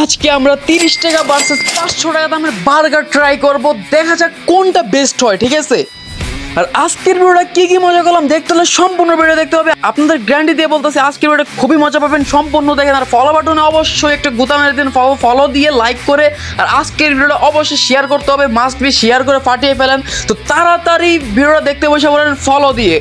আজকে আমরা 30 টাকা ভার্সেস 500 টাকা দামের বার্গার ট্রাই করব, দেখা যাক কোনটা বেস্ট হয়। ঠিক আছে, আর আজকের ভিডিওটা কি মজা করলাম দেখতে হলে সম্পূর্ণ ভিডিও দেখতে হবে। আপনাদের গ্যারান্টি দিয়ে বলতেছি আজকের ভিডিওটা খুবই মজা পাবেন, সম্পূর্ণ দেখেন। আর ফলো বাটনে অবশ্যই একটা গুতা মেরে দিন, ফলো দিয়ে লাইক করে। আর আজকের ভিডিওটা অবশ্যই শেয়ার করতে হবে, মাস্ট বি শেয়ার করে ফাটিয়ে ফেলেন। তো তাড়াতাড়ি ভিডিওটা দেখতে বসে পড়েন ফলো দিয়ে।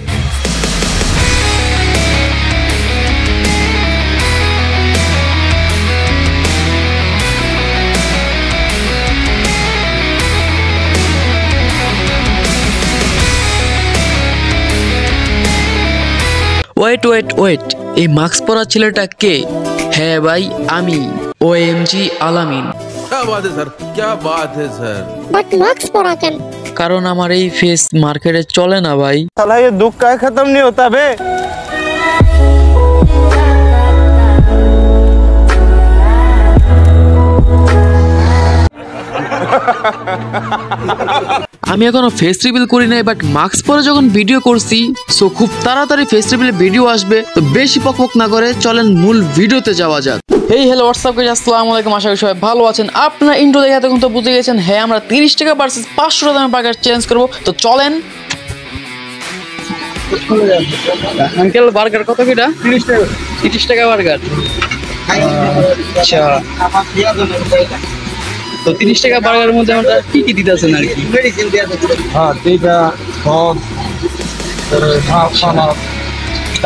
ওয়েট, এই মাস্ক পরা ছেলেটা কে? হ্যাঁ ভাই, আমি OMG আলামিন। क्या बात है सर, क्या बात है सर। बट मास्क पड़ा केन? কারণ আমার এই ফেস মার্কেটে চলে না ভাই। साला ये दुख का खत्म नहीं होता बे। আমি এখনো ফেস রিভিল করি নাই, বাট মাস্ক পরে যখন ভিডিও করছি, সো খুব তাড়াতাড়ি ফেস রিভিলের ভিডিও আসবে। তো বেশি পকপক না করে চলেন মূল ভিডিওতে যাওয়া যাক। হেই হ্যালো হোয়াটসঅ্যাপ গাইস, আসসালামু আলাইকুম। আশা করি সবাই ভালো আছেন। আপনারা ইন্ট্রো দেখে এতক্ষণ তো বুঝে গেছেন, হ্যাঁ আমরা 30 টাকা ভার্সেস 500 টাকা দামের বার্গার চেঞ্জ করব। তো চলেন। আঙ্কেল বার্গার কত কিটা? 30 টাকা। 30 টাকা বার্গার। আচ্ছা, তো 30 টাকা বার্গারের মধ্যে আমরা কি কি দিতেছেন আর কি? हाँ ठीक है। और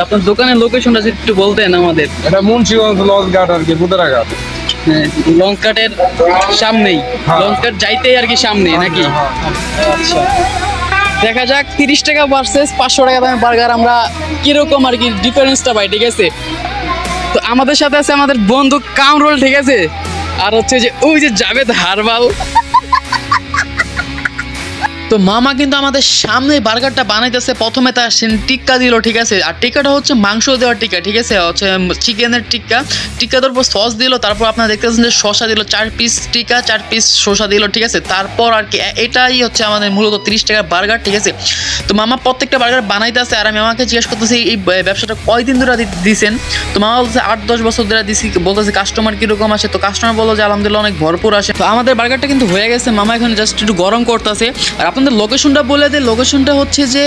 আপনার দোকানের লোকেশনটা যদি একটু বলতেন আমাদের। এটা মুন্সিগঞ্জ লঞ্চ ঘাট আর কি, বুদারাঘাট। হ্যাঁ, লঞ্চ কাটের সামনেই, লঞ্চ কাট যাইতেই আর কি সামনে নাকি? আচ্ছা, দেখা যাক 30 টাকা ভার্সেস 500 টাকা দামের বার্গার আমরা কিরকম আর কি ডিফারেন্সটা পাই। ঠিক আছে, তো আমাদের সাথে আছে আমাদের বন্ধু কামরুল, ঠিক আছে, আর হচ্ছে যে ওই যে জাভেদ হারবাল। তো মামা কিন্তু আমাদের সামনে বার্গারটা বানাইতেছে। প্রথমে তার টিক্কা দিল, ঠিক আছে, আর টিক্কাটা হচ্ছে মাংস দেওয়ার টিক্কা, ঠিক আছে, হচ্ছে চিকেনের টিক্কা দেওয়ার পর সস দিল। তারপর আপনারা দেখতেছেন যে শসা দিল, 4 পিস টিক্কা, 4 পিস শসা দিল, ঠিক আছে। তারপর আর কি এটাই হচ্ছে আমাদের মূলত 30 টাকার বার্গার, ঠিক আছে। তো মামা প্রত্যেকটা বার্গার বানাইতেছে, আর আমি আমাকে জিজ্ঞেস করতেছি এই ব্যবসাটা কয়দিন ধরে দিচ্ছেন? তো মামা বলতেছে 8-10 বছর ধরে দিছি। বলতেছে কাস্টমার কিরকম আসে? তো কাস্টমার বললো যে আলহামদুলিল্লাহ অনেক ভরপুর আসে। তো আমাদের বার্গারটা কিন্তু হয়ে গেছে, মামা এখন জাস্ট একটু গরম করতেছে। আর আপনাদের লোকেশনটা বলে দেয়, লোকেশনটা হচ্ছে যে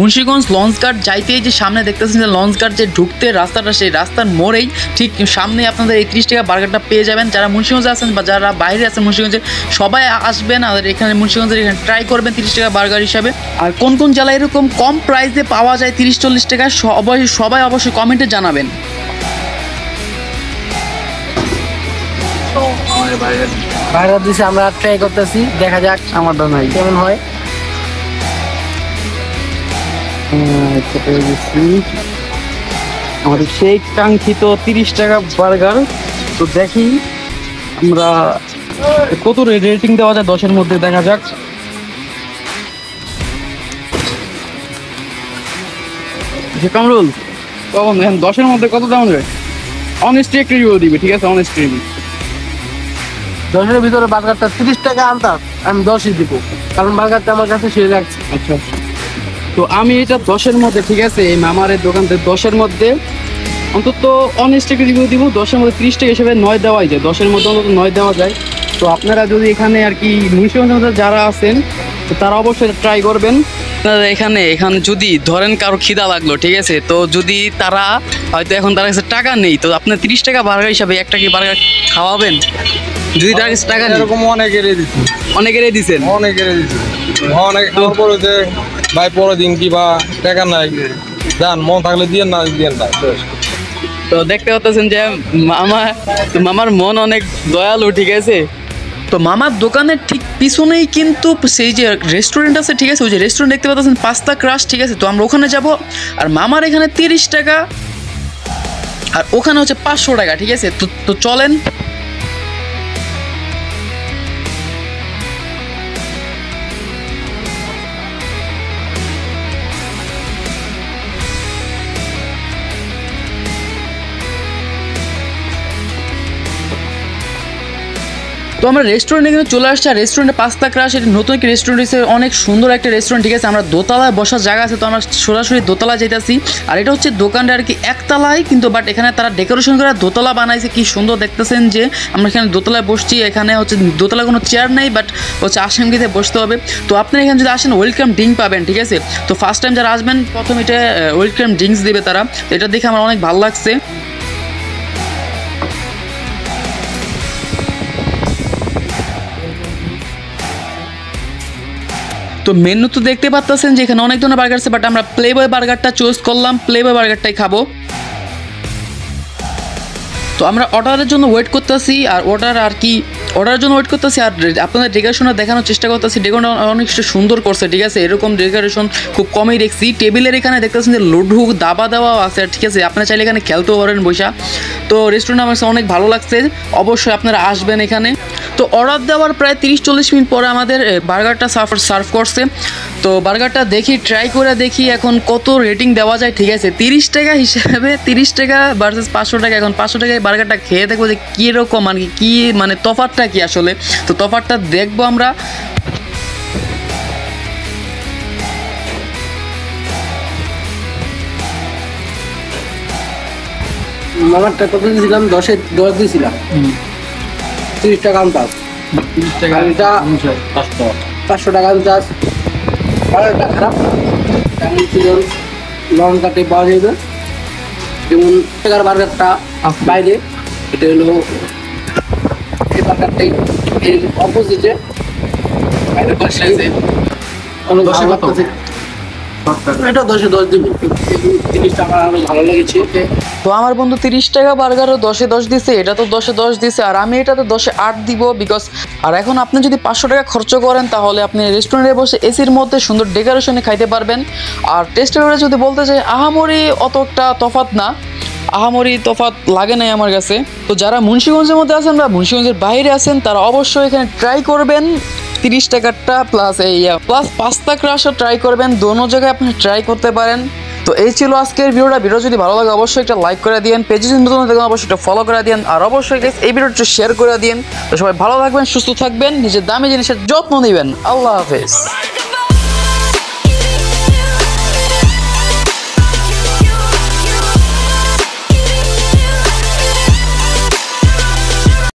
মুন্সিগঞ্জ লঞ্চ ঘাট যাইতেই যে সামনে দেখতেছেন যে লঞ্চ ঘাট যে ঢুকতে রাস্তাটা, সেই রাস্তার মোড়েই ঠিক সামনে আপনাদের এই 30 টাকা বার্গারটা পেয়ে যাবেন। যারা মুন্সিগঞ্জে আছেন বা যারা বাইরে আছেন মুন্সিগঞ্জে, সবাই আসবেন আর এখানে মুন্সিগঞ্জের এখানে ট্রাই করবেন 30 টাকা বার্গার হিসাবে। আর কোন কোন জেলায় এরকম কম প্রাইসে পাওয়া যায় 30-40 টাকা, সবাই অবশ্যই কমেন্টে জানাবেন। বার্গার দিছে, আমরা ট্রাই করতেছি, দেখা যাক আমারটা নাই কেমন হয়। আমাদের সেই কাঙ্ক্ষিত 30 টাকা বার্গার। তো দেখি আমরা কত রেটিং দেওয়া যায় 10-এর মধ্যে, দেখা যাক। যে কামরুল কখন 10-এর মধ্যে কত দেওয়া যায়? অনেস্টলি একটা রিভিউ দিবে, ঠিক আছে, অনেস্ট রিভিউ। 10-এর ভিতরে বার্গারটা 30 টাকা আনতাম, আমি 10ই দিব, কারণ বার্গারটা আমার কাছে সেই লাগছে। আচ্ছা, তো আমি এটা 10-এর মধ্যে, ঠিক আছে, এই মামারের দোকান থেকে 10-এর মধ্যে অন্তত অনেস্ট একটা রিভিউ দিব। 10-এর মধ্যে 30 টাকা হিসেবে 9 দেওয়াই যায়, 10-এর মধ্যে অন্তত 9 দেওয়া যায়। তো আপনারা যদি এখানে আর কি মুন্সিগঞ্জের মধ্যে যারা আছেন, তো তারা অবশ্যই ট্রাই করবেন। এখানে যদি ধরেন কারো খিদা লাগলো, ঠিক আছে, তো যদি তারা হয়তো এখন তার কাছে টাকা নেই, তো আপনার 30 টাকা বার্গার হিসাবে একটা কি বার্গার খাওয়াবেন? যদি তার কাছে টাকা নেই, এরকম অনেকেরই দিচ্ছি, অনেকেরই দিচ্ছেন, অনেকেরই দিচ্ছি। অনেক খাওয়ার পরে যে ভাই পরে দিন কি বা টাকা নাই, যান মন থাকলে দিয়ে না দিয়ে না। তো দেখতে পাচ্ছেন যে মামার মন অনেক দয়ালু, ঠিক আছে। তো মামার দোকানের ঠিক পিছনেই কিন্তু সেই যে রেস্টুরেন্ট আছে, ঠিক আছে, ওই যে রেস্টুরেন্ট দেখতে পাচ্ছেন পাস্তা ক্রাশ, ঠিক আছে। তো আমরা ওখানে যাব, আর মামার এখানে 30 টাকা আর ওখানে হচ্ছে 500 টাকা, ঠিক আছে। তো চলেন। তো আমরা রেস্টুরেন্টে কিন্তু চলে আসছি, আর রেস্টুরেন্টে পাস্তা ক্রাশ এটা নতুন একটা রেস্টুরেন্ট হচ্ছে, অনেক সুন্দর একটা রেস্টুরেন্ট, ঠিক আছে। আমরা দোতলায় বসার জায়গা আছে, তো আমরা সরাসরি দোতলায় যাইতেছি। আর এটা হচ্ছে দোকানটা আর কি একতলায়, কিন্তু বাট এখানে তারা ডেকোরেশন করে দোতলা বানাইছে, কি সুন্দর দেখতেছেন যে আমরা এখানে দোতলায় বসছি। এখানে হচ্ছে দোতলায় কোনো চেয়ার নেই, বাট হচ্ছে আসামগিতে বসতে হবে। তো আপনি এখানে যদি আসেন ওয়েলকাম ড্রিঙ্ক পাবেন, ঠিক আছে। তো ফার্স্ট টাইম যারা আসবেন প্রথম এটা ওয়েলকাম ড্রিঙ্কস দেবে তারা, এটা দেখে আমার অনেক ভালো লাগছে। তো মেনু তো দেখতে পাচ্ছেন যে এখানে অনেক ধরনের বার্গার আছে, বাট আমরা প্লেবয় বার্গারটা চুজ করলাম, প্লেবয় বার্গারটাই খাবো। তো আমরা অর্ডারের জন্য ওয়েট করতেছি, আর অর্ডারের জন্য ওয়েট করতেছি, আর আপনাদের ডেকোরেশনটা দেখানোর চেষ্টা করতেছি। ডেকোরেশন অনেক সুন্দর করছে, ঠিক আছে। এরকম ডেকোরেশন খুব কমই দেখছি। টেবিলের এখানে দেখতেছেন যে লুডু দাবা দেওয়াও আছে, ঠিক আছে। আপনারা চাইলে এখানে খেলতেও পারেন বসা। তো রেস্টুরেন্ট আমার কাছে অনেক ভালো লাগছে, অবশ্যই আপনারা আসবেন এখানে। তো অর্ডার দেওয়ার প্রায় 30-40 মিনিট পরে আমাদের বার্গারটা সার্ভ করছে। তো বার্গারটা ট্রাই করে দেখি এখন কত রেটিং দেওয়া যায়, ঠিক আছে। 30 টাকা হিসাবে 30 টাকা ভার্সেস 500 টাকা, এখন 500 টাকায় বার্গারটা খেয়ে দেখবো যে কীরকম আর কি মানে তফাৎটা কি আসলে। তো তফাৎটা দেখবো আমরা। আমারটা কত দিয়েছিলাম? 10 দিয়েছিলাম, 30 টাকা আনতাম। 30 টাকা আর এটা 500 টাকা আনতাম। বার্গারটা খারাপ না, তেমন ছিল লঙ্কাতে পাওয়া যাবে। যেমন টাকার বার্গারটা বাইরে, এটা হলো এই বার্গারটাই এর অপোজিটে বাইরে পাশে অনেক ভালো লাগতেছে। এটা 10-10 দিব, 30 টাকা আরো ভালো লেগেছে। তো আমার বন্ধু 30 টাকা বার্গারও 10-10 দিছে, এটা তো 10-10 দিছে, আর আমি এটাতে 10-8 দিব বিকজ। আর এখন আপনি যদি 500 টাকা খরচ করেন তাহলে আপনি রেস্টুরেন্টে বসে এসির মধ্যে সুন্দর ডেকোরেশনে খাইতে পারবেন। আর টেস্টের ব্যাপারে যদি বলতে চাই, আহামরি অত একটা তফাৎ না, আহামরি তফাৎ লাগে নাই আমার কাছে। তো যারা মুন্সিগঞ্জের মধ্যে আছেন বা মুন্সিগঞ্জের বাইরে আছেন তারা অবশ্যই এখানে ট্রাই করবেন 30 টাকারটা প্লাস প্লাস পাস্তা ক্রাশও ট্রাই করবেন, দোনো জায়গায় আপনি ট্রাই করতে পারেন। তো এই ছিল আজকের ভিডিও যদি ভালো লাগে অবশ্যই একটা লাইক করে দিন, পেজে যদি নতুন দেখুন অবশ্যই একটা ফলো করে দিন, আর অবশ্যই এই ভিডিওটা শেয়ার করে দিন। তো সবাই ভালো থাকবেন, সুস্থ থাকবেন, নিজের দামি জিনিসের যত্ন নেবেন। আল্লাহ হাফেজ।